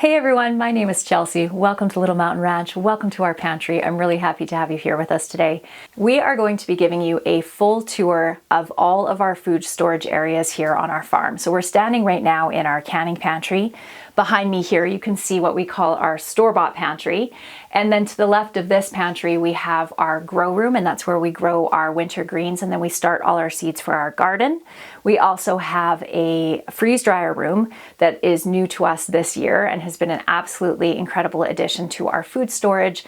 Hey everyone, my name is Chelsea. Welcome to Little Mountain Ranch. Welcome to our pantry. I'm really happy to have you here with us today. We are going to be giving you a full tour of all of our food storage areas here on our farm. So we're standing right now in our canning pantry. Behind me here, you can see what we call our store-bought pantry. And then to the left of this pantry, we have our grow room, and that's where we grow our winter greens, and then we start all our seeds for our garden. We also have a freeze dryer room that is new to us this year and has been an absolutely incredible addition to our food storage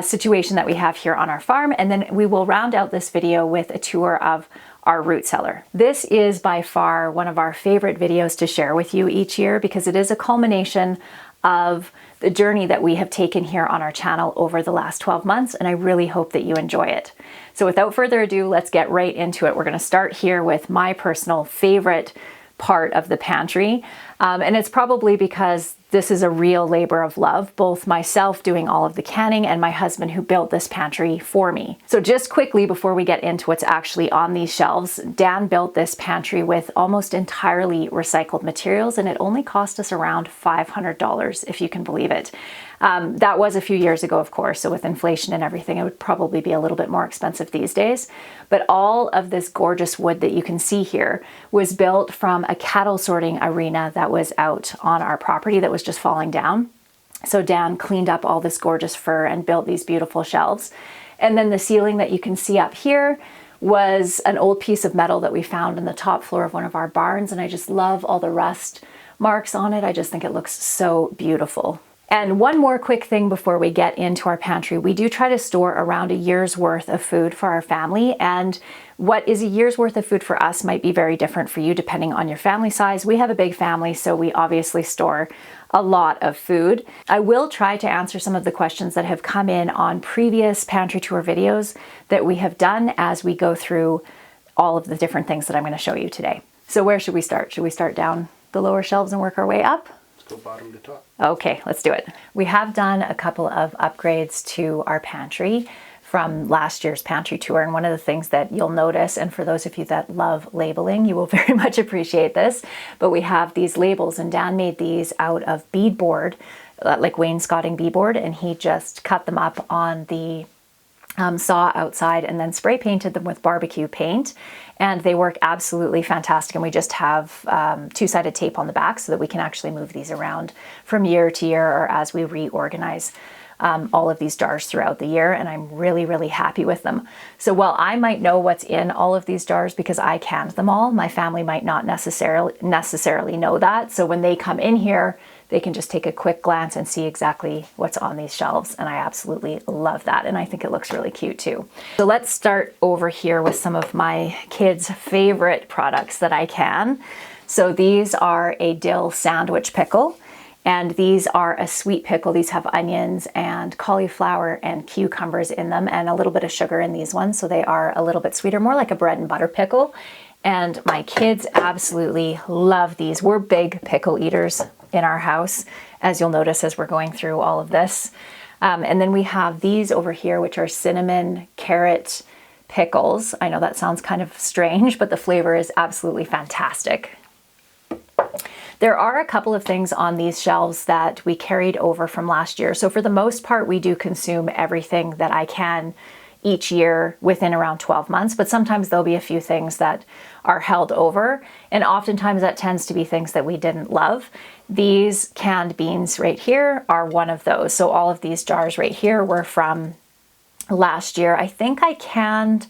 situation that we have here on our farm. And then we will round out this video with a tour of our root cellar. This is by far one of our favorite videos to share with you each year because it is a culmination of the journey that we have taken here on our channel over the last 12 months, and I really hope that you enjoy it. So without further ado, let's get right into it. We're going to start here with my personal favorite part of the pantry, and it's probably because this is a real labor of love, both myself doing all of the canning and my husband who built this pantry for me. So just quickly before we get into what's actually on these shelves, Dan built this pantry with almost entirely recycled materials, and it only cost us around $500, if you can believe it. That was a few years ago, of course, so with inflation and everything, it would probably be a little bit more expensive these days. But all of this gorgeous wood that you can see here was built from a cattle sorting arena that was out on our property that was just falling down. So Dan cleaned up all this gorgeous fur and built these beautiful shelves. And then the ceiling that you can see up here was an old piece of metal that we found in the top floor of one of our barns, and I just love all the rust marks on it. I just think it looks so beautiful. And one more quick thing before we get into our pantry. We do try to store around a year's worth of food for our family, and what is a year's worth of food for us might be very different for you depending on your family size. We have a big family, so we obviously store a lot of food. I will try to answer some of the questions that have come in on previous pantry tour videos that we have done as we go through all of the different things that I'm going to show you today. So where should we start? Should we start down the lower shelves and work our way up? Go bottom to top. Okay, let's do it. We have done a couple of upgrades to our pantry from last year's pantry tour, and one of the things that you'll notice, and for those of you that love labeling, you will very much appreciate this, but we have these labels, and Dan made these out of beadboard, like wainscoting beadboard, and he just cut them up on the saw outside and then spray painted them with barbecue paint, and they work absolutely fantastic. And we just have two-sided tape on the back so that we can actually move these around from year to year or as we reorganize all of these jars throughout the year, and I'm really, really happy with them. So while I might know what's in all of these jars because I canned them all, my family might not necessarily know that. So when they come in here, they can just take a quick glance and see exactly what's on these shelves, and I absolutely love that, and I think it looks really cute too. So let's start over here with some of my kids' favorite products that I can. So these are a dill sandwich pickle, and these are a sweet pickle. These have onions and cauliflower and cucumbers in them and a little bit of sugar in these ones, so they are a little bit sweeter, more like a bread and butter pickle. And my kids absolutely love these. We're big pickle eaters in our house, as you'll notice as we're going through all of this. And then we have these over here, which are cinnamon carrot pickles. I know that sounds kind of strange, but the flavor is absolutely fantastic. There are a couple of things on these shelves that we carried over from last year. So for the most part, we do consume everything that I can each year within around 12 months, but sometimes there'll be a few things that are held over, and oftentimes that tends to be things that we didn't love. These canned beans right here are one of those. So all of these jars right here were from last year. I think I canned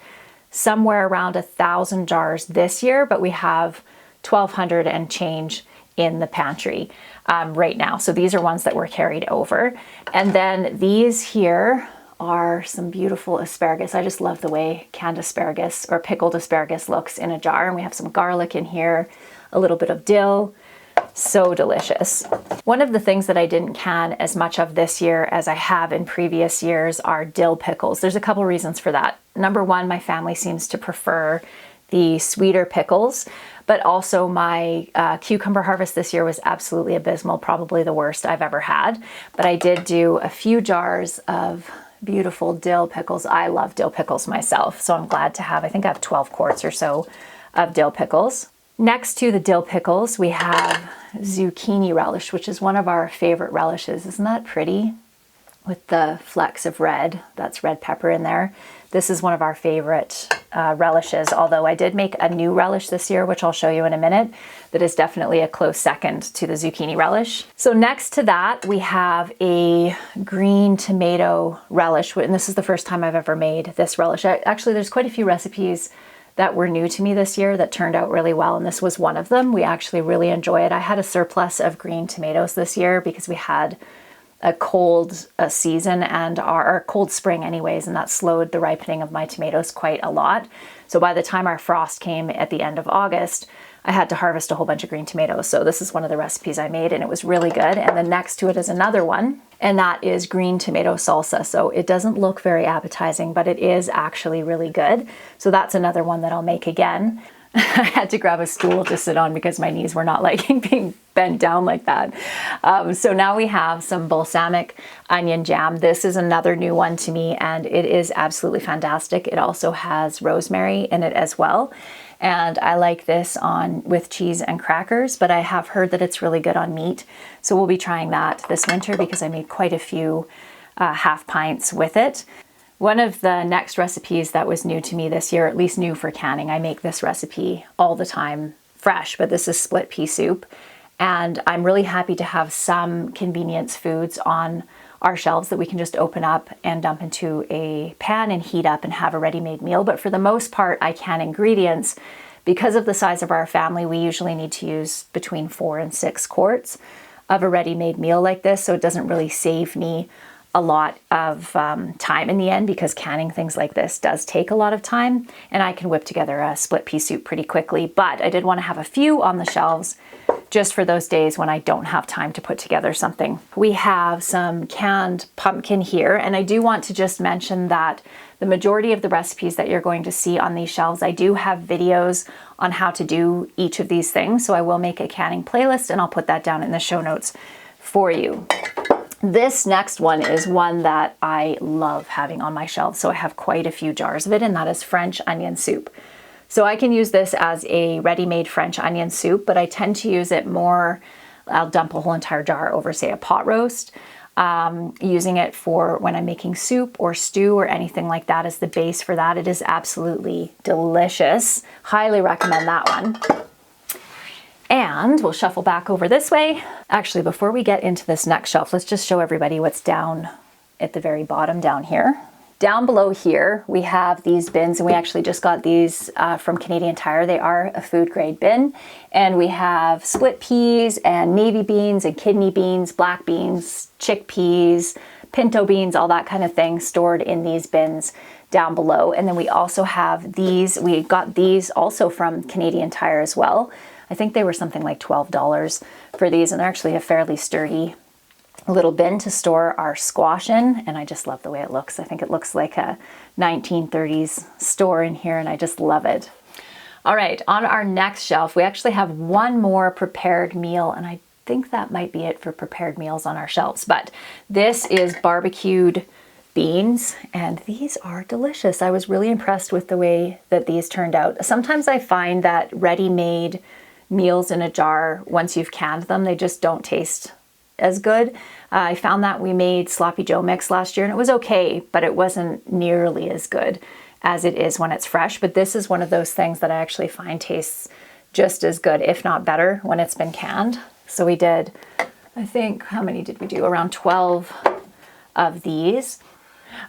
somewhere around 1,000 jars this year, but we have 1,200 and change in the pantry right now. So these are ones that were carried over. And then these here are some beautiful asparagus. I just love the way canned asparagus or pickled asparagus looks in a jar. And we have some garlic in here, a little bit of dill. So delicious. One of the things that I didn't can as much of this year as I have in previous years are dill pickles. There's a couple reasons for that. Number one, my family seems to prefer the sweeter pickles, but also my cucumber harvest this year was absolutely abysmal, probably the worst I've ever had. But I did do a few jars of beautiful dill pickles. I love dill pickles myself, so I'm glad to have, I think I have 12 quarts or so of dill pickles. Next to the dill pickles, we have zucchini relish, which is one of our favorite relishes. Isn't that pretty? With the flecks of red, that's red pepper in there. This is one of our favorite relishes, although I did make a new relish this year, which I'll show you in a minute, that is definitely a close second to the zucchini relish. So next to that, we have a green tomato relish, and this is the first time I've ever made this relish. Actually, there's quite a few recipes that were new to me this year that turned out really well, and this was one of them. We actually really enjoy it. I had a surplus of green tomatoes this year because we had a cold season and our cold spring anyways, and that slowed the ripening of my tomatoes quite a lot. So by the time our frost came at the end of August, I had to harvest a whole bunch of green tomatoes. So this is one of the recipes I made, and it was really good. And then next to it is another one, and that is green tomato salsa. So it doesn't look very appetizing, but it is actually really good. So that's another one that I'll make again. I had to grab a stool to sit on because my knees were not liking being bent down like that. So now we have some balsamic onion jam. This is another new one to me, and it is absolutely fantastic. It also has rosemary in it as well. And I like this on with cheese and crackers, but I have heard that it's really good on meat. So we'll be trying that this winter because I made quite a few half pints with it. One of the next recipes that was new to me this year, at least new for canning, I make this recipe all the time fresh, but this is split pea soup. And I'm really happy to have some convenience foods on our shelves that we can just open up and dump into a pan and heat up and have a ready-made meal. But for the most part, I can ingredients. Because of the size of our family, we usually need to use between 4 and 6 quarts of a ready-made meal like this. So it doesn't really save me a lot of time in the end, because canning things like this does take a lot of time, and I can whip together a split pea soup pretty quickly. But I did want to have a few on the shelves just for those days when I don't have time to put together something. We have some canned pumpkin here, and I do want to just mention that the majority of the recipes that you're going to see on these shelves, I do have videos on how to do each of these things. So I will make a canning playlist, and I'll put that down in the show notes for you. This next one is one that I love having on my shelf. So I have quite a few jars of it, and that is French onion soup. So I can use this as a ready-made French onion soup, but I tend to use it more, I'll dump a whole entire jar over, say, a pot roast, using it for when I'm making soup or stew or anything like that as the base for that. It is absolutely delicious. Highly recommend that one. And we'll shuffle back over this way. Actually, before we get into this next shelf, let's just show everybody what's down at the very bottom down here. Down below here, we have these bins, and we actually just got these from Canadian Tire. They are a food grade bin. And we have split peas and navy beans and kidney beans, black beans, chickpeas, pinto beans, all that kind of thing stored in these bins down below. And then we also have these, we got these also from Canadian Tire as well. I think they were something like $12 for these, and they're actually a fairly sturdy little bin to store our squash in, and I just love the way it looks. I think it looks like a 1930s store in here, and I just love it. All right, on our next shelf, we actually have one more prepared meal, and I think that might be it for prepared meals on our shelves, but this is barbecued beans, and these are delicious. I was really impressed with the way that these turned out. Sometimes I find that ready-made meals in a jar, once you've canned them, they just don't taste as good. I found that we made sloppy joe mix last year, and it was okay, but it wasn't nearly as good as it is when it's fresh. But this is one of those things that I actually find tastes just as good, if not better, when it's been canned. So we did, I think, how many did we do? Around 12 of these.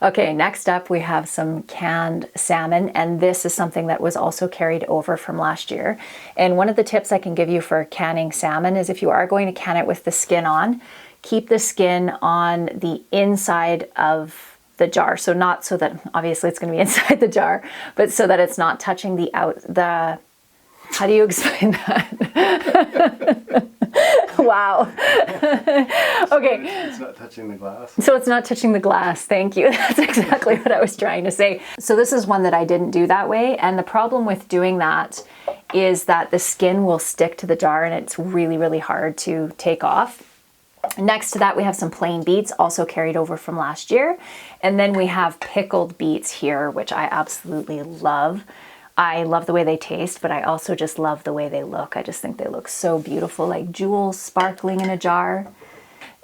Okay, next up we have some canned salmon, and this is something that was also carried over from last year. And one of the tips I can give you for canning salmon is if you are going to can it with the skin on, keep the skin on the inside of the jar. So not so that, obviously it's going to be inside the jar, but so that it's not touching the how do you explain that? Wow. Okay. It's not touching the glass. So it's not touching the glass. Thank you. That's exactly what I was trying to say. So this is one that I didn't do that way. And the problem with doing that is that the skin will stick to the jar, and it's really, really hard to take off. Next to that, we have some plain beets, also carried over from last year. And then we have pickled beets here, which I absolutely love. I love the way they taste, but I also just love the way they look. I just think they look so beautiful, like jewels sparkling in a jar.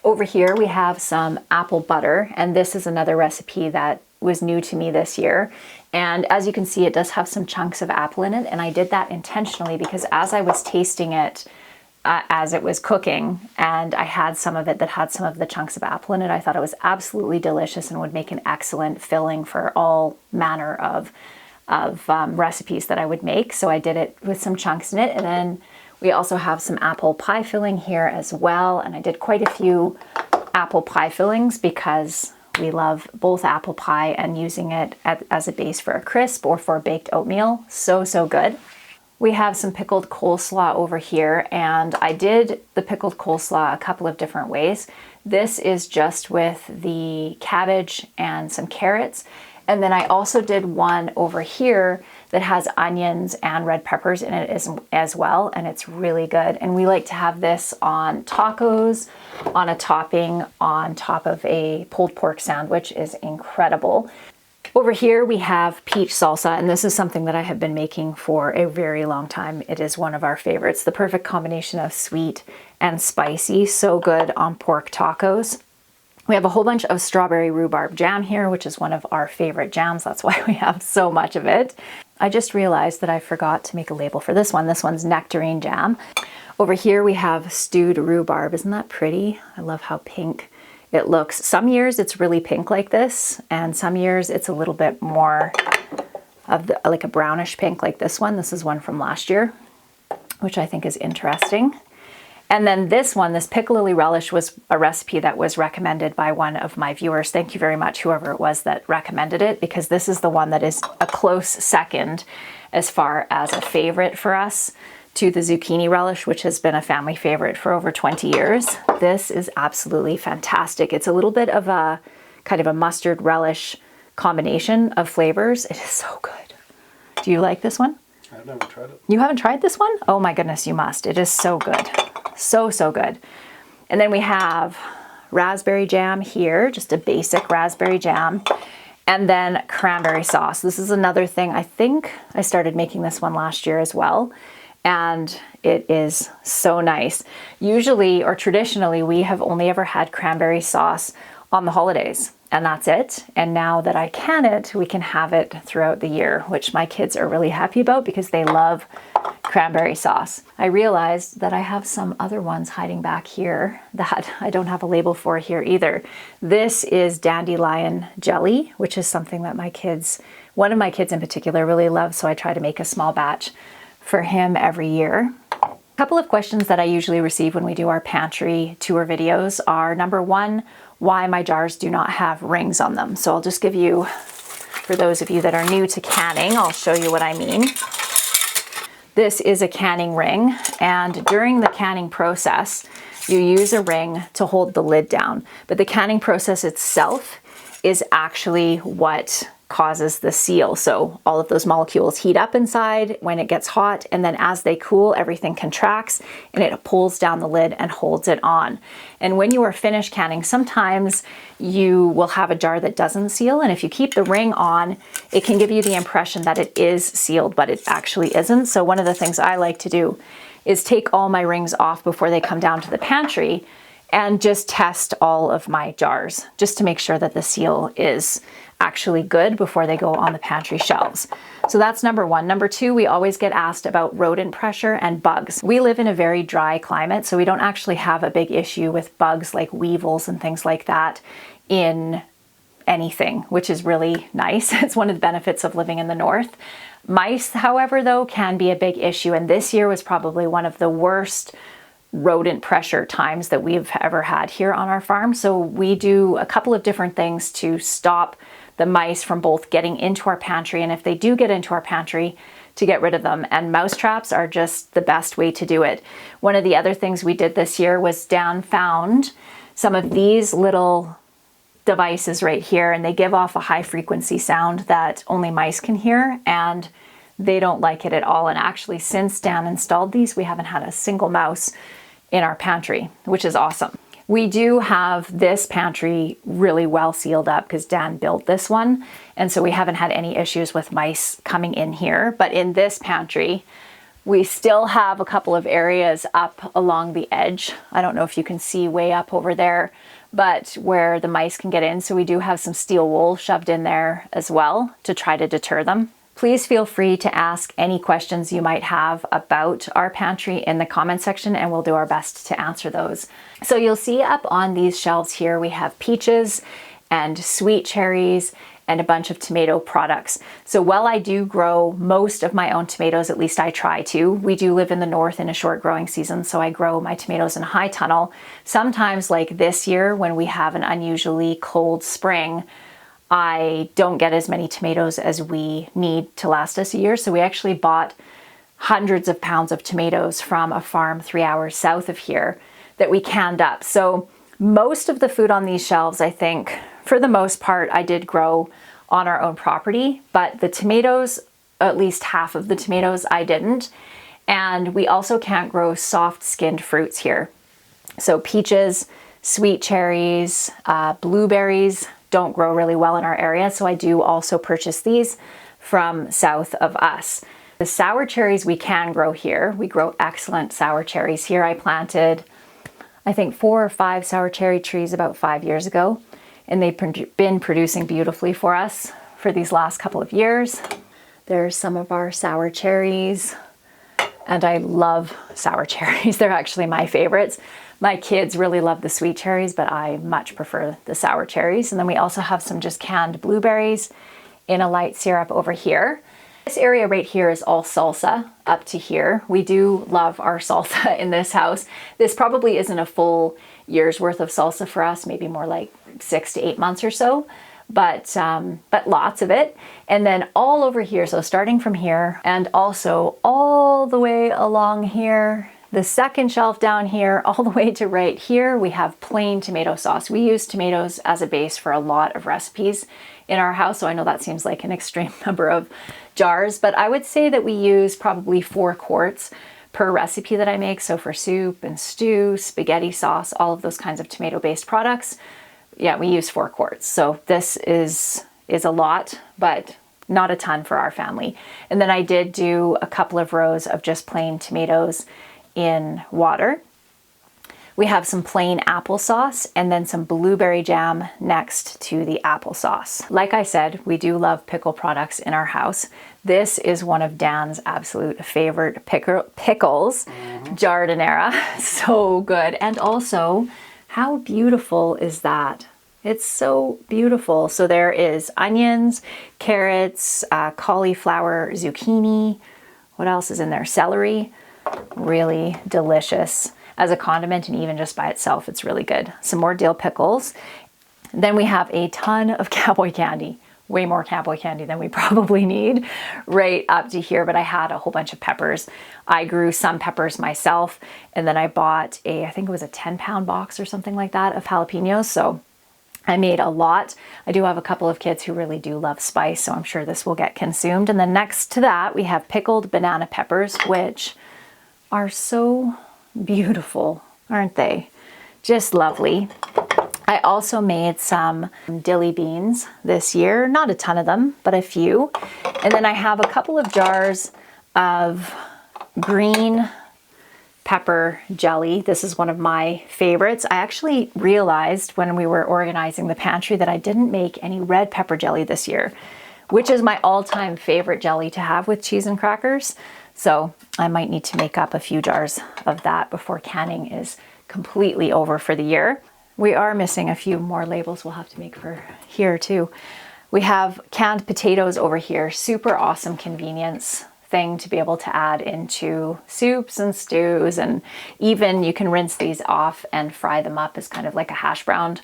Over here we have some apple butter, and this is another recipe that was new to me this year. And as you can see, it does have some chunks of apple in it, and I did that intentionally because as I was tasting it as it was cooking, and I had some of it that had some of the chunks of apple in it, I thought it was absolutely delicious and would make an excellent filling for all manner of recipes that I would make. So I did it with some chunks in it. And then we also have some apple pie filling here as well. And I did quite a few apple pie fillings because we love both apple pie and using it as a base for a crisp or for baked oatmeal. So good. We have some pickled coleslaw over here, and I did the pickled coleslaw a couple of different ways. This is just with the cabbage and some carrots. And then I also did one over here that has onions and red peppers in it as well, and it's really good. And we like to have this on tacos, on a topping on top of a pulled pork sandwich is incredible. Over here we have peach salsa, and this is something that I have been making for a very long time. It is one of our favorites, the perfect combination of sweet and spicy, so good on pork tacos. We have a whole bunch of strawberry rhubarb jam here, which is one of our favorite jams. That's why we have so much of it. I just realized that I forgot to make a label for this one. This one's nectarine jam. Over here we have stewed rhubarb. Isn't that pretty? I love how pink it looks. Some years it's really pink like this, and some years it's a little bit more of like a brownish pink like this one. This is one from last year, which I think is interesting. And then this one, this piccalilli relish, was a recipe that was recommended by one of my viewers. Thank you very much, whoever it was that recommended it, because this is the one that is a close second as far as a favorite for us to the zucchini relish, which has been a family favorite for over 20 years. This is absolutely fantastic. It's a little bit of a kind of a mustard relish combination of flavors. It is so good. Do you like this one? I've never tried it. You haven't tried this one? Oh my goodness, you must. It is so good. So good. And then we have raspberry jam here, just a basic raspberry jam, and then cranberry sauce. This is another thing. I think I started making this one last year as well, and it is so nice. Usually, or traditionally, we have only ever had cranberry sauce on the holidays, and that's it. And now that I can it, we can have it throughout the year, which my kids are really happy about because they love cranberry sauce. I realized that I have some other ones hiding back here that I don't have a label for here either. This is dandelion jelly, which is something that my kids, one of my kids in particular, really loves, so I try to make a small batch for him every year. A couple of questions that I usually receive when we do our pantry tour videos are, number one, why my jars do not have rings on them. So I'll just give you, for those of you that are new to canning, I'll show you what I mean. This is a canning ring, and during the canning process, you use a ring to hold the lid down. But the canning process itself is actually what causes the seal. So all of those molecules heat up inside when it gets hot, and then as they cool, everything contracts and it pulls down the lid and holds it on. And when you are finished canning, sometimes you will have a jar that doesn't seal, and if you keep the ring on, it can give you the impression that it is sealed, but it actually isn't. So one of the things I like to do is take all my rings off before they come down to the pantry and just test all of my jars just to make sure that the seal is actually good before they go on the pantry shelves. So that's number one. Number two, we always get asked about rodent pressure and bugs. We live in a very dry climate, so we don't actually have a big issue with bugs like weevils and things like that in anything, which is really nice. It's one of the benefits of living in the north. Mice, however, though, can be a big issue, and this year was probably one of the worst rodent pressure times that we've ever had here on our farm. So we do a couple of different things to stop the mice from both getting into our pantry, and if they do get into our pantry, to get rid of them. And mouse traps are just the best way to do it. One of the other things we did this year was Dan found some of these little devices right here, and they give off a high frequency sound that only mice can hear, and they don't like it at all. And actually, since Dan installed these, we haven't had a single mouse in our pantry, which is awesome. We do have this pantry really well sealed up because Dan built this one. And so we haven't had any issues with mice coming in here. But in this pantry, we still have a couple of areas up along the edge. I don't know if you can see way up over there, but where the mice can get in. So we do have some steel wool shoved in there as well to try to deter them. Please feel free to ask any questions you might have about our pantry in the comment section, and we'll do our best to answer those. So you'll see up on these shelves here, we have peaches and sweet cherries and a bunch of tomato products. So while I do grow most of my own tomatoes, at least I try to, we do live in the north in a short growing season, so I grow my tomatoes in a high tunnel. Sometimes, like this year, when we have an unusually cold spring, I don't get as many tomatoes as we need to last us a year. So we actually bought hundreds of pounds of tomatoes from a farm 3 hours south of here that we canned up. So most of the food on these shelves, I think, for the most part, I did grow on our own property, but the tomatoes, at least half of the tomatoes, I didn't. And we also can't grow soft-skinned fruits here. So peaches, sweet cherries, blueberries don't grow really well in our area, so I do also purchase these from south of us. The sour cherries we can grow here. We grow excellent sour cherries here. I planted, I think, 4 or 5 sour cherry trees about 5 years ago, and they've been producing beautifully for us for these last couple of years. There's some of our sour cherries, and I love sour cherries. They're actually my favorites. My kids really love the sweet cherries, but I much prefer the sour cherries. And then we also have some just canned blueberries in a light syrup over here. This area right here is all salsa up to here. We do love our salsa in this house. This probably isn't a full year's worth of salsa for us, maybe more like 6 to 8 months or so, but lots of it. And then all over here, so starting from here and also all the way along here, the second shelf down here, all the way to right here, we have plain tomato sauce. We use tomatoes as a base for a lot of recipes in our house, so I know that seems like an extreme number of jars, but I would say that we use probably 4 quarts per recipe that I make. So for soup and stew, spaghetti sauce, all of those kinds of tomato-based products, yeah, we use 4 quarts. So this is a lot, but not a ton for our family. And then I did do a couple of rows of just plain tomatoes in water. We have some plain applesauce and then some blueberry jam next to the applesauce. Like I said, we do love pickle products in our house. This is one of Dan's absolute favorite pickles, Jardinera. So good. And also, how beautiful is that? It's so beautiful. So there is onions, carrots, cauliflower, zucchini. What else is in there? Celery. Really delicious as a condiment, and even just by itself, it's really good. Some more dill pickles. Then we have a ton of cowboy candy, way more cowboy candy than we probably need right up to here, but I had a whole bunch of peppers. I grew some peppers myself, and then I bought I think it was a 10-pound box or something like that of jalapenos, so I made a lot. I do have a couple of kids who really do love spice, so I'm sure this will get consumed. And then next to that, we have pickled banana peppers, which are so beautiful, aren't they? Just lovely. I also made some dilly beans this year, not a ton of them, but a few. And then I have a couple of jars of green pepper jelly. This is one of my favorites. I actually realized when we were organizing the pantry that I didn't make any red pepper jelly this year, which is my all-time favorite jelly to have with cheese and crackers. So I might need to make up a few jars of that before canning is completely over for the year. We are missing a few more labels we'll have to make for here too. We have canned potatoes over here. Super awesome convenience thing to be able to add into soups and stews, and even you can rinse these off and fry them up as kind of like a hash browned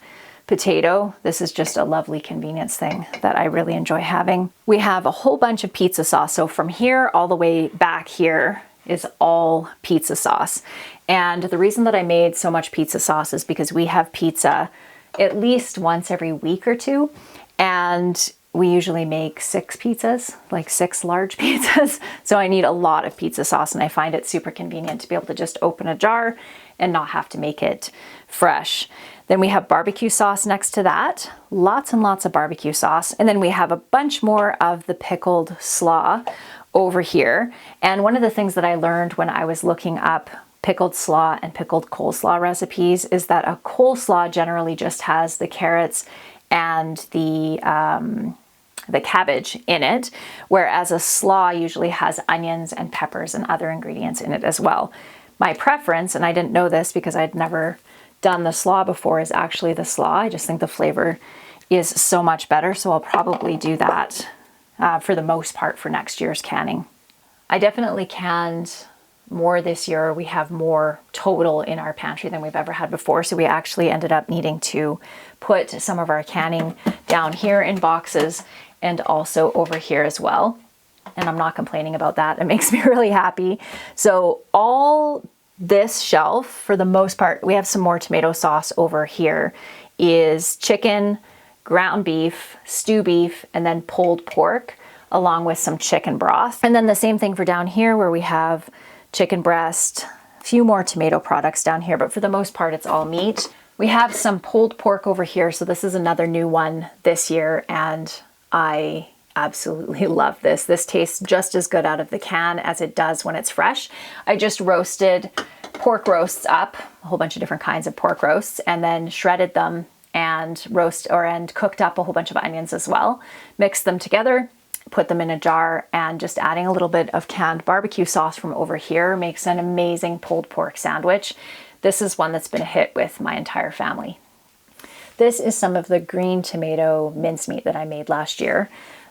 potato. This is just a lovely convenience thing that I really enjoy having. We have a whole bunch of pizza sauce. So from here all the way back here is all pizza sauce. And the reason that I made so much pizza sauce is because we have pizza at least once every week or two. And we usually make 6 pizzas, like 6 large pizzas. So I need a lot of pizza sauce, and I find it super convenient to be able to just open a jar and not have to make it fresh. Then we have barbecue sauce next to that, lots and lots of barbecue sauce. And then we have a bunch more of the pickled slaw over here. And one of the things that I learned when I was looking up pickled slaw and pickled coleslaw recipes is that a coleslaw generally just has the carrots and the cabbage in it, whereas a slaw usually has onions and peppers and other ingredients in it as well. My preference, and I didn't know this because I'd never done the slaw before, is actually the slaw. I just think the flavor is so much better, so I'll probably do that for the most part for next year's canning. I definitely canned more this year. We have more total in our pantry than we've ever had before, so we actually ended up needing to put some of our canning down here in boxes and also over here as well. And I'm not complaining about that. It makes me really happy. So all this shelf, for the most part, we have some more tomato sauce over here, is chicken, ground beef, stew beef, and then pulled pork, along with some chicken broth. And then the same thing for down here where we have chicken breast, a few more tomato products down here, but for the most part, it's all meat. We have some pulled pork over here. So this is another new one this year, and I absolutely love this. This tastes just as good out of the can as it does when it's fresh. I just roasted pork roasts up, a whole bunch of different kinds of pork roasts, and then shredded them and cooked up a whole bunch of onions as well. Mixed them together, put them in a jar, and just adding a little bit of canned barbecue sauce from over here makes an amazing pulled pork sandwich. This is one that's been a hit with my entire family. This is some of the green tomato mincemeat that I made last year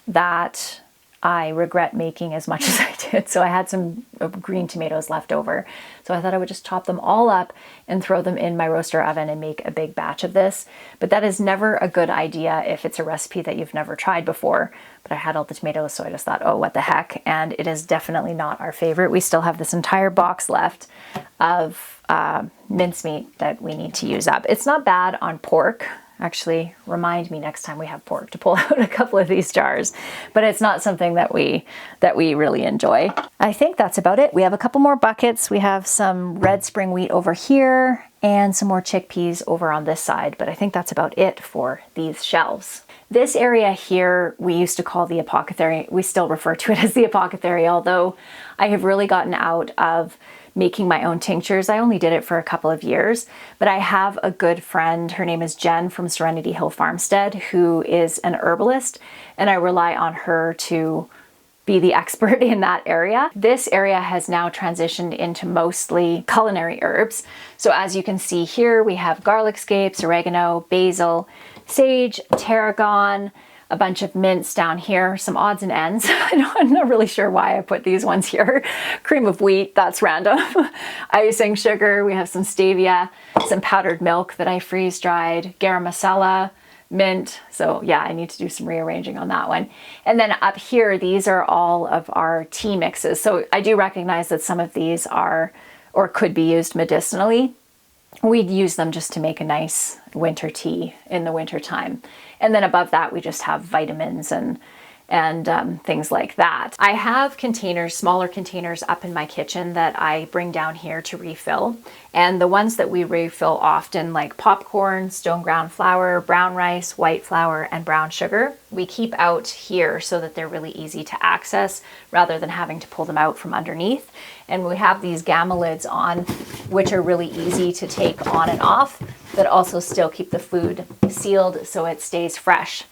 that I regret making as much as I did. So I had some green tomatoes left over. So I thought I would just chop them all up and throw them in my roaster oven and make a big batch of this. But that is never a good idea if it's a recipe that you've never tried before. But I had all the tomatoes, so I just thought, oh, what the heck? And it is definitely not our favorite. We still have this entire box left of mincemeat that we need to use up. It's not bad on pork. Actually, remind me next time we have pork to pull out a couple of these jars, but it's not something that we really enjoy. I think that's about it. We have a couple more buckets. We have some red spring wheat over here and some more chickpeas over on this side, but I think that's about it for these shelves. This area here, we used to call the apothecary. We still refer to it as the apothecary, although I have really gotten out of making my own tinctures. I only did it for a couple of years, but I have a good friend, her name is Jen from Serenity Hill Farmstead, who is an herbalist, and I rely on her to be the expert in that area. This area has now transitioned into mostly culinary herbs. So as you can see here, we have garlic scapes, oregano, basil, sage, tarragon, a bunch of mints down here, some odds and ends. I'm not really sure why I put these ones here. Cream of wheat, that's random. Icing sugar, we have some stevia, some powdered milk that I freeze dried, garam masala, mint. So yeah, I need to do some rearranging on that one. And then up here, these are all of our tea mixes. So I do recognize that some of these are or could be used medicinally. We'd use them just to make a nice winter tea in the winter time. And then above that, we just have vitamins and things like that. I have containers, smaller containers up in my kitchen that I bring down here to refill. And the ones that we refill often, like popcorn, stone ground flour, brown rice, white flour, and brown sugar, we keep out here so that they're really easy to access rather than having to pull them out from underneath. And we have these gamma lids on, which are really easy to take on and off, but also still keep the food sealed so it stays fresh.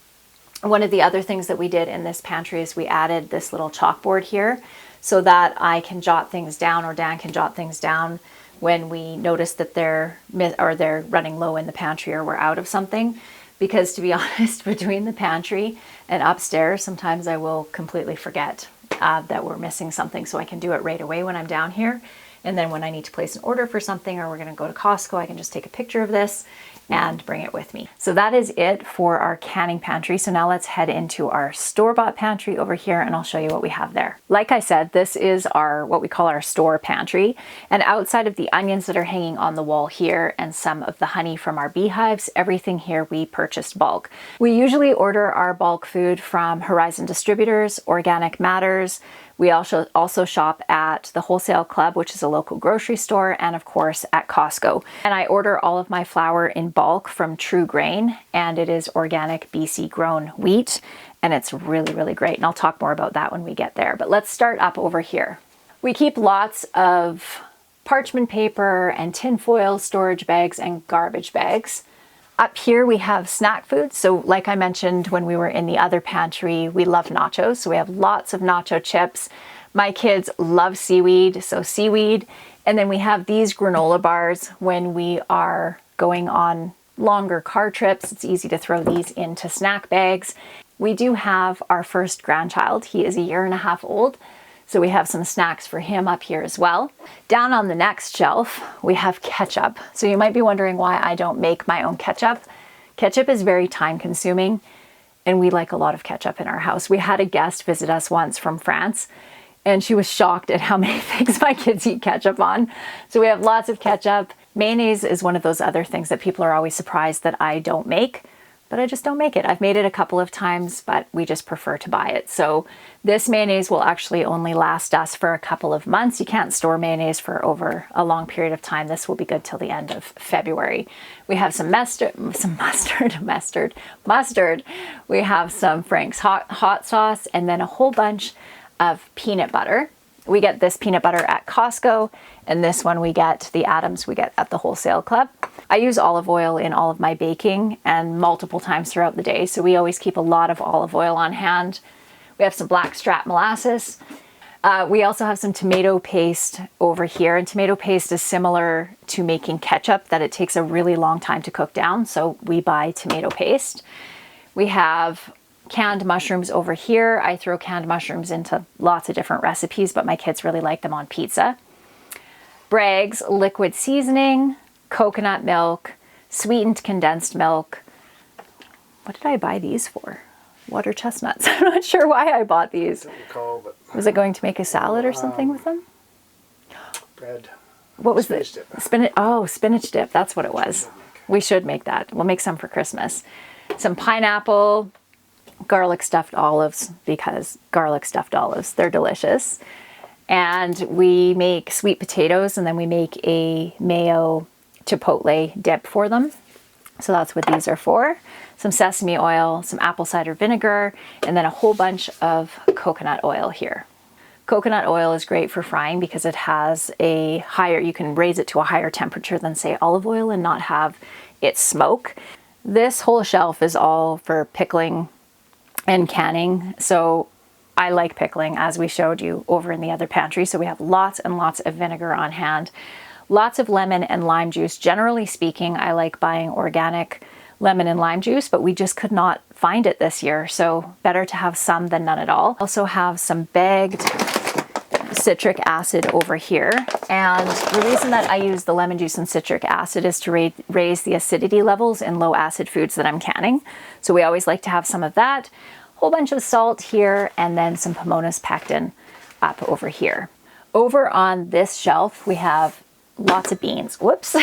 One of the other things that we did in this pantry is we added this little chalkboard here so that I can jot things down, or Dan can jot things down when we notice that they're running low in the pantry or we're out of something. Because to be honest, between the pantry and upstairs, sometimes I will completely forget that we're missing something, so I can do it right away when I'm down here. And then when I need to place an order for something, or we're going to go to Costco, I can just take a picture of this and bring it with me. So that is it for our canning pantry. So now let's head into our store-bought pantry over here, and I'll show you what we have there. Like I said, this is what we call our store pantry. And outside of the onions that are hanging on the wall here and some of the honey from our beehives, everything here we purchased bulk. We usually order our bulk food from Horizon Distributors, Organic Matters. We also shop at the Wholesale Club, which is a local grocery store, and of course at Costco. And I order all of my flour in bulk from True Grain, and it is organic BC grown wheat, and it's really, really great. And I'll talk more about that when we get there. But let's start up over here. We keep lots of parchment paper and tin foil, storage bags, and garbage bags. Up here we have snack foods. So like I mentioned when we were in the other pantry, we love nachos. So we have lots of nacho chips. My kids love seaweed, so seaweed. And then we have these granola bars when we are going on longer car trips. It's easy to throw these into snack bags. We do have our first grandchild. He is 1.5 years old. So we have some snacks for him up here as well. Down on the next shelf, we have ketchup. So you might be wondering why I don't make my own ketchup. Ketchup is very time consuming, and we like a lot of ketchup in our house. We had a guest visit us once from France, and she was shocked at how many things my kids eat ketchup on. So we have lots of ketchup. Mayonnaise is one of those other things that people are always surprised that I don't make, but I just don't make it. I've made it a couple of times, but we just prefer to buy it. So this mayonnaise will actually only last us for a couple of months. You can't store mayonnaise for over a long period of time. This will be good till the end of February. We have some mustard. We have some Frank's hot sauce, and then a whole bunch of peanut butter. We get this peanut butter at Costco, and this one we get, the Adams, we get at the Wholesale Club. I use olive oil in all of my baking and multiple times throughout the day, so we always keep a lot of olive oil on hand. We have some blackstrap molasses. We also have some tomato paste over here, and tomato paste is similar to making ketchup, that it takes a really long time to cook down, so we buy tomato paste. We have canned mushrooms over here. I throw canned mushrooms into lots of different recipes, but my kids really like them on pizza. Bragg's liquid seasoning, coconut milk, sweetened condensed milk. What did I buy these for? Water chestnuts. I'm not sure why I bought these. I don't recall, but was it going to make a salad or something with them? bread. What was Spinach it? dip. Spinach dip. That's what it was. We should make that. We'll make some for Christmas. Some pineapple, garlic stuffed olives, because garlic stuffed olives, they're delicious. And we make sweet potatoes, and then we make a mayo chipotle dip for them. So that's what these are for. Some sesame oil, some apple cider vinegar, and then a whole bunch of coconut oil here. Coconut oil is great for frying because it has a higher, you can raise it to a higher temperature than say olive oil and not have it smoke. This whole shelf is all for pickling and canning. So I like pickling, as we showed you over in the other pantry. So we have lots and lots of vinegar on hand. Lots of lemon and lime juice. Generally speaking, I like buying organic lemon and lime juice, but we just could not find it this year. So better to have some than none at all. Also have some bagged citric acid over here. And the reason that I use the lemon juice and citric acid is to raise the acidity levels in low acid foods that I'm canning. So we always like to have some of that. Whole bunch of salt here, and then some Pomona's pectin up over here. Over on this shelf, we have lots of beans. Whoops.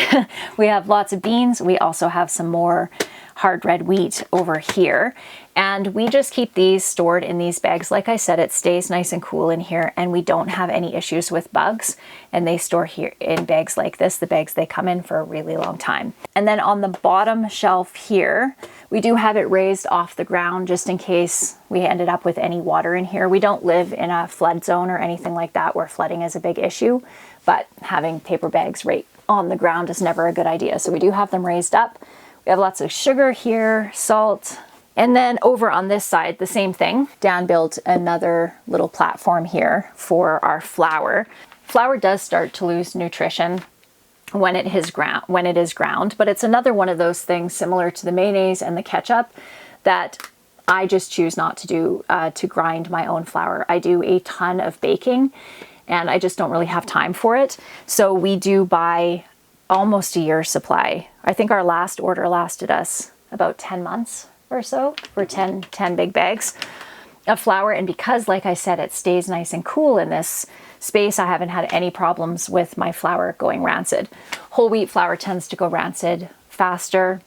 We have lots of beans. We also have some more hard red wheat over here. And we just keep these stored in these bags. Like I said, it stays nice and cool in here, and we don't have any issues with bugs. And they store here in bags like this, the bags they come in for a really long time. And then on the bottom shelf here, we do have it raised off the ground just in case we ended up with any water in here. We don't live in a flood zone or anything like that where flooding is a big issue, but having paper bags right on the ground is never a good idea. So we do have them raised up. We have lots of sugar here, salt, and then over on this side, the same thing. Dan built another little platform here for our flour. Flour does start to lose nutrition when it is ground, but it's another one of those things similar to the mayonnaise and the ketchup that I just choose not to do, to grind my own flour. I do a ton of baking and I just don't really have time for it. So we do buy almost a year's supply. I think our last order lasted us about 10 months or so for 10 big bags of flour. And because, like I said, it stays nice and cool in this space, I haven't had any problems with my flour going rancid. Whole wheat flour tends to go rancid faster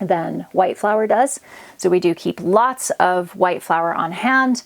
than white flour does. So we do keep lots of white flour on hand.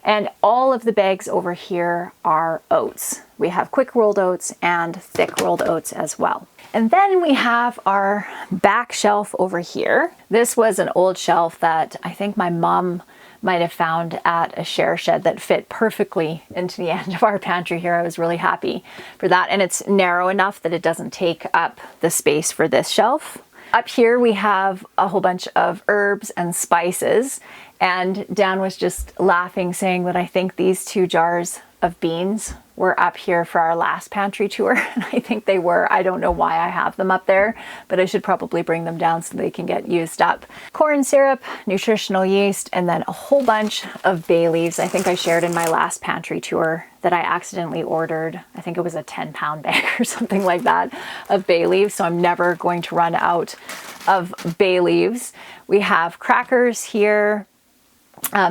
And all of the bags over here are oats. We have quick rolled oats and thick rolled oats as well. And then we have our back shelf over here. This was an old shelf that I think my mom might have found at a share shed that fit perfectly into the end of our pantry here. I was really happy for that. And it's narrow enough that it doesn't take up the space for this shelf. Up here we have a whole bunch of herbs and spices. And Dan was just laughing, saying that I think these 2 jars of beans were up here for our last pantry tour. And I think they were. I don't know why I have them up there, but I should probably bring them down so they can get used up. Corn syrup, nutritional yeast, and then a whole bunch of bay leaves. I think I shared in my last pantry tour that I accidentally ordered, I think it was a 10-pound bag or something like that, of bay leaves. So I'm never going to run out of bay leaves. We have crackers here,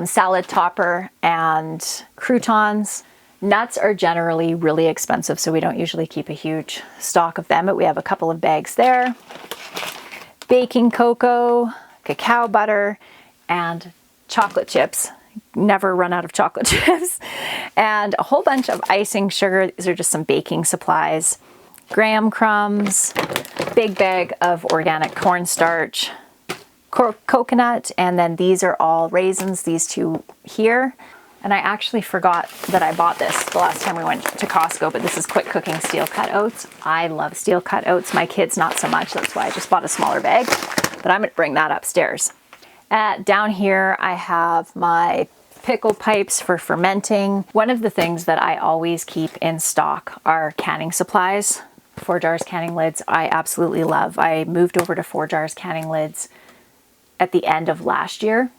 salad topper, and croutons. Nuts are generally really expensive, so we don't usually keep a huge stock of them, but we have a couple of bags there. Baking cocoa, cacao butter, and chocolate chips. Never run out of chocolate chips. And a whole bunch of icing sugar. These are just some baking supplies. Graham crumbs, big bag of organic cornstarch, coconut, and then these are all raisins, these 2 here. And I actually forgot that I bought this the last time we went to Costco, but this is quick cooking steel cut oats. I love steel cut oats. My kids not so much. That's why I just bought a smaller bag, but I'm gonna bring that upstairs. Down here, I have my pickle pipes for fermenting. One of the things that I always keep in stock are canning supplies. 4 jars canning lids, I absolutely love. I moved over to 4 jars canning lids at the end of last year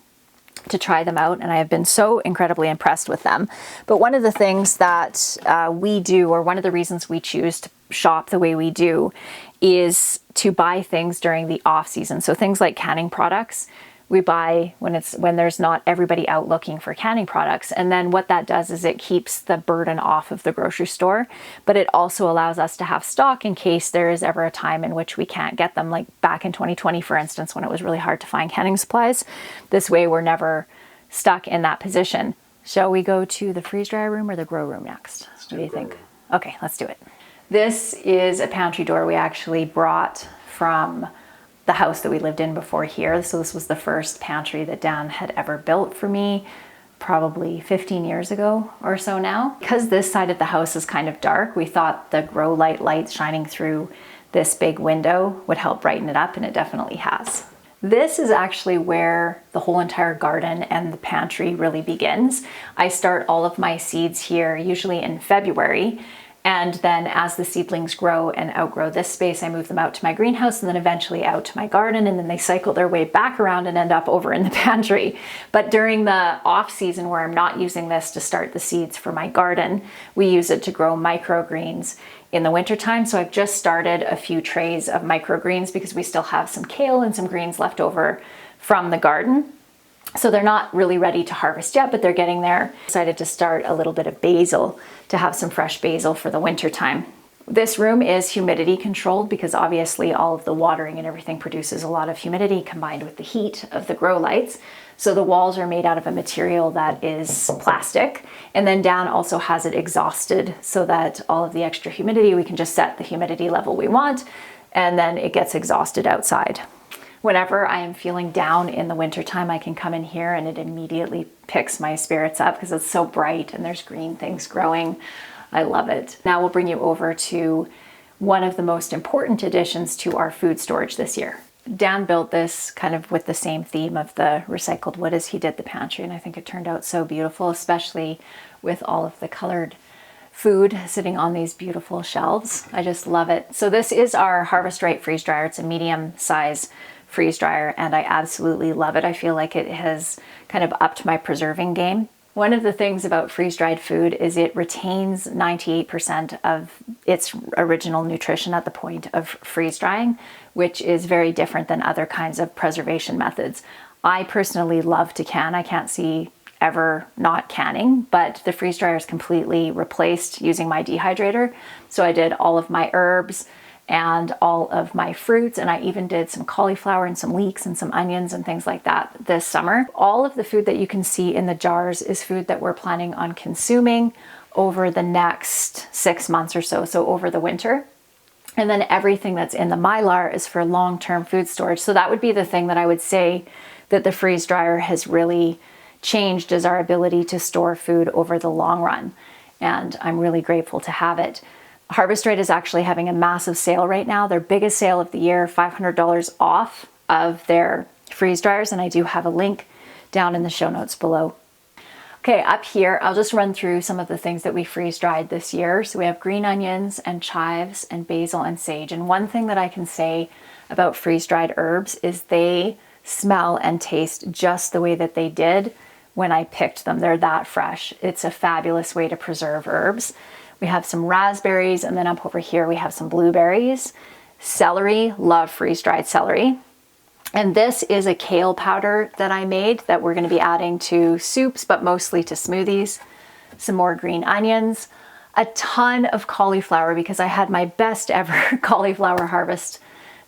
to try them out, and I have been so incredibly impressed with them. But one of the things that we do, or one of the reasons we choose to shop the way we do, is to buy things during the off season. So things like canning products, we buy when there's not everybody out looking for canning products. And then what that does is it keeps the burden off of the grocery store, but it also allows us to have stock in case there is ever a time in which we can't get them, like back in 2020, for instance, when it was really hard to find canning supplies. This way we're never stuck in that position. Shall we go to the freeze dryer room or the grow room next? What do you think? Okay, let's do it. This is a pantry door we actually brought from the house that we lived in before here. So this was the first pantry that Dan had ever built for me, probably 15 years ago or so now. Because this side of the house is kind of dark, we thought the grow light shining through this big window would help brighten it up, and it definitely has. This is actually where the whole entire garden and the pantry really begins. I start all of my seeds here usually in February. And then as the seedlings grow and outgrow this space, I move them out to my greenhouse and then eventually out to my garden, and then they cycle their way back around and end up over in the pantry. But during the off season where I'm not using this to start the seeds for my garden, we use it to grow microgreens in the wintertime. So I've just started a few trays of microgreens because we still have some kale and some greens left over from the garden. So they're not really ready to harvest yet, but they're getting there. Decided to start a little bit of basil to have some fresh basil for the winter time. This room is humidity controlled because obviously all of the watering and everything produces a lot of humidity combined with the heat of the grow lights. So the walls are made out of a material that is plastic. And then Dan also has it exhausted so that all of the extra humidity, we can just set the humidity level we want, and then it gets exhausted outside. Whenever I am feeling down in the wintertime, I can come in here and it immediately picks my spirits up because it's so bright and there's green things growing. I love it. Now we'll bring you over to one of the most important additions to our food storage this year. Dan built this kind of with the same theme of the recycled wood as he did the pantry, and I think it turned out so beautiful, especially with all of the colored food sitting on these beautiful shelves. I just love it. So this is our Harvest Right freeze dryer. It's a medium size freeze dryer, and I absolutely love it. I feel like it has kind of upped my preserving game. One of the things about freeze-dried food is it retains 98% of its original nutrition at the point of freeze drying, which is very different than other kinds of preservation methods. I personally love to can. I can't see ever not canning, but the freeze dryer is completely replaced using my dehydrator. So I did all of my herbs and all of my fruits. And I even did some cauliflower and some leeks and some onions and things like that this summer. All of the food that you can see in the jars is food that we're planning on consuming over the next 6 months or so, so over the winter. And then everything that's in the Mylar is for long-term food storage. So that would be the thing that I would say that the freeze dryer has really changed, is our ability to store food over the long run. And I'm really grateful to have it. Harvest Right is actually having a massive sale right now, their biggest sale of the year, $500 off of their freeze dryers. And I do have a link down in the show notes below. Okay, up here, I'll just run through some of the things that we freeze dried this year. So we have green onions and chives and basil and sage. And one thing that I can say about freeze dried herbs is they smell and taste just the way that they did when I picked them. They're that fresh. It's a fabulous way to preserve herbs. We have some raspberries, and then up over here we have some blueberries. Celery, love freeze dried celery. And this is a kale powder that I made that we're going to be adding to soups, but mostly to smoothies. Some more green onions, a ton of cauliflower because I had my best ever cauliflower harvest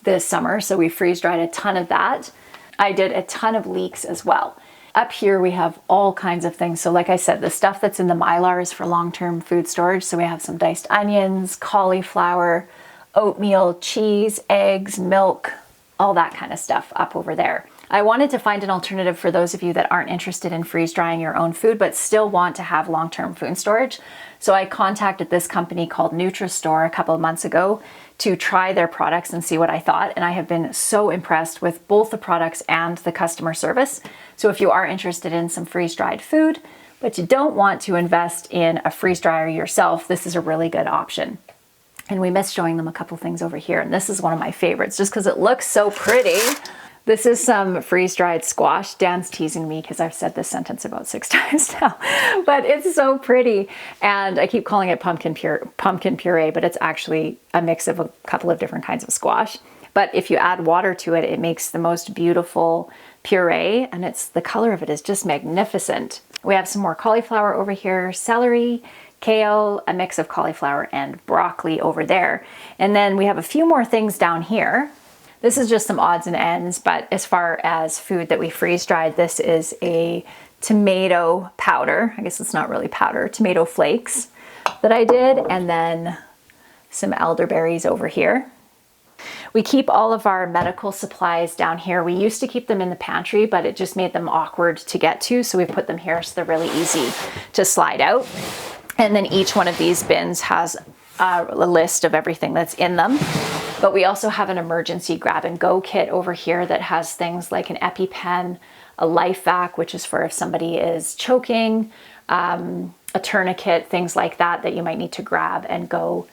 this summer. So we freeze dried a ton of that. I did a ton of leeks as well. Up here we have all kinds of things. So like I said, the stuff that's in the Mylar is for long-term food storage. So we have some diced onions, cauliflower, oatmeal, cheese, eggs, milk, all that kind of stuff up over there. I wanted to find an alternative for those of you that aren't interested in freeze drying your own food, but still want to have long-term food storage. So I contacted this company called NutriStore a couple of months ago to try their products and see what I thought. And I have been so impressed with both the products and the customer service. So if you are interested in some freeze-dried food, but you don't want to invest in a freeze dryer yourself, this is a really good option. And we missed showing them a couple things over here. And this is one of my favorites just because it looks so pretty. This is some freeze-dried squash. Dan's teasing me because I've said this sentence about 6 times now, but it's so pretty. And I keep calling it pumpkin puree, but it's actually a mix of a couple of different kinds of squash. But if you add water to it, it makes the most beautiful puree, and the color of it is just magnificent. We have some more cauliflower over here, celery, kale, a mix of cauliflower and broccoli over there. And then we have a few more things down here. This is just some odds and ends, but as far as food that we freeze dried, this is a tomato powder. I guess it's not really powder, tomato flakes that I did, and then some elderberries over here. We keep all of our medical supplies down here. We used to keep them in the pantry, but it just made them awkward to get to, so we put them here so they're really easy to slide out. And then each one of these bins has a list of everything that's in them. But we also have an emergency grab and go kit over here that has things like an EpiPen, a life vac, which is for if somebody is choking, a tourniquet, things like that that you might need to grab and go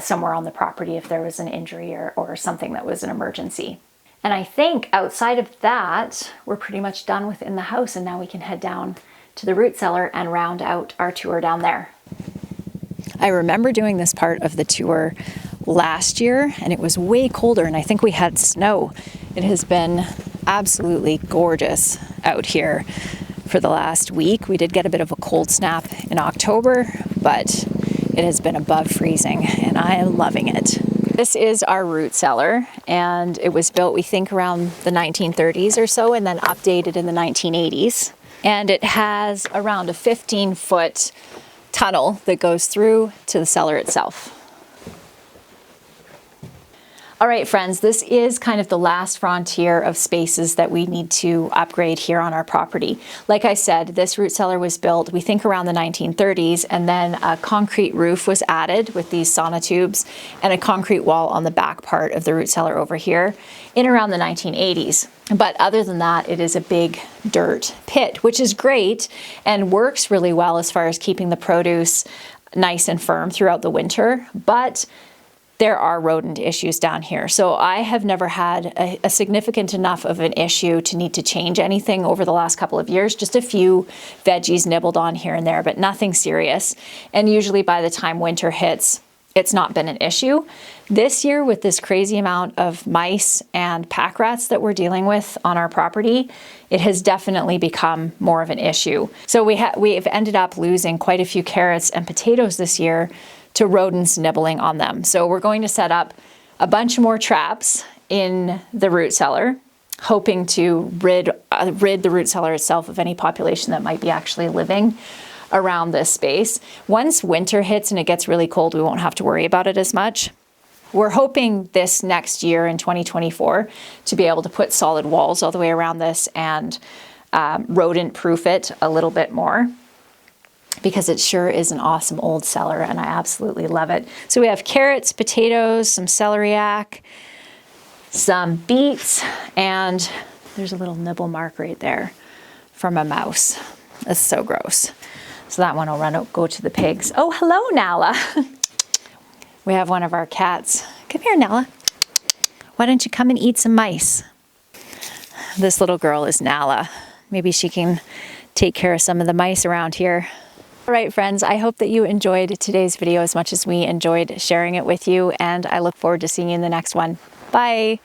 somewhere on the property if there was an injury or something that was an emergency. And I think outside of that, we're pretty much done within the house, and now we can head down to the root cellar and round out our tour down there. I remember doing this part of the tour last year, and it was way colder, and I think we had snow. It has been absolutely gorgeous out here for the last week. We did get a bit of a cold snap in October, but it has been above freezing, and I am loving it. This is our root cellar, and it was built, we think, around the 1930s or so, and then updated in the 1980s. And it has around a 15-foot tunnel that goes through to the cellar itself. All right, friends, this is kind of the last frontier of spaces that we need to upgrade here on our property. Like I said, this root cellar was built, we think, around the 1930s, and then a concrete roof was added with these sonotubes and a concrete wall on the back part of the root cellar over here in around the 1980s. But other than that, it is a big dirt pit, which is great and works really well as far as keeping the produce nice and firm throughout the winter. But there are rodent issues down here. So I have never had a significant enough of an issue to need to change anything over the last couple of years. Just a few veggies nibbled on here and there, but nothing serious. And usually by the time winter hits, it's not been an issue. This year, with this crazy amount of mice and pack rats that we're dealing with on our property, it has definitely become more of an issue. So we've ended up losing quite a few carrots and potatoes this year to rodents nibbling on them. So we're going to set up a bunch more traps in the root cellar, hoping to rid the root cellar itself of any population that might be actually living around this space. Once winter hits and it gets really cold, we won't have to worry about it as much. We're hoping this next year in 2024 to be able to put solid walls all the way around this and rodent proof it a little bit more, because it sure is an awesome old cellar and I absolutely love it. So we have carrots, potatoes, some celeriac, some beets, and there's a little nibble mark right there from a mouse. That's so gross. So that one will go to the pigs. Oh, hello, Nala. We have one of our cats. Come here, Nala. Why don't you come and eat some mice? This little girl is Nala. Maybe she can take care of some of the mice around here. All right, friends, I hope that you enjoyed today's video as much as we enjoyed sharing it with you, and I look forward to seeing you in the next one. Bye.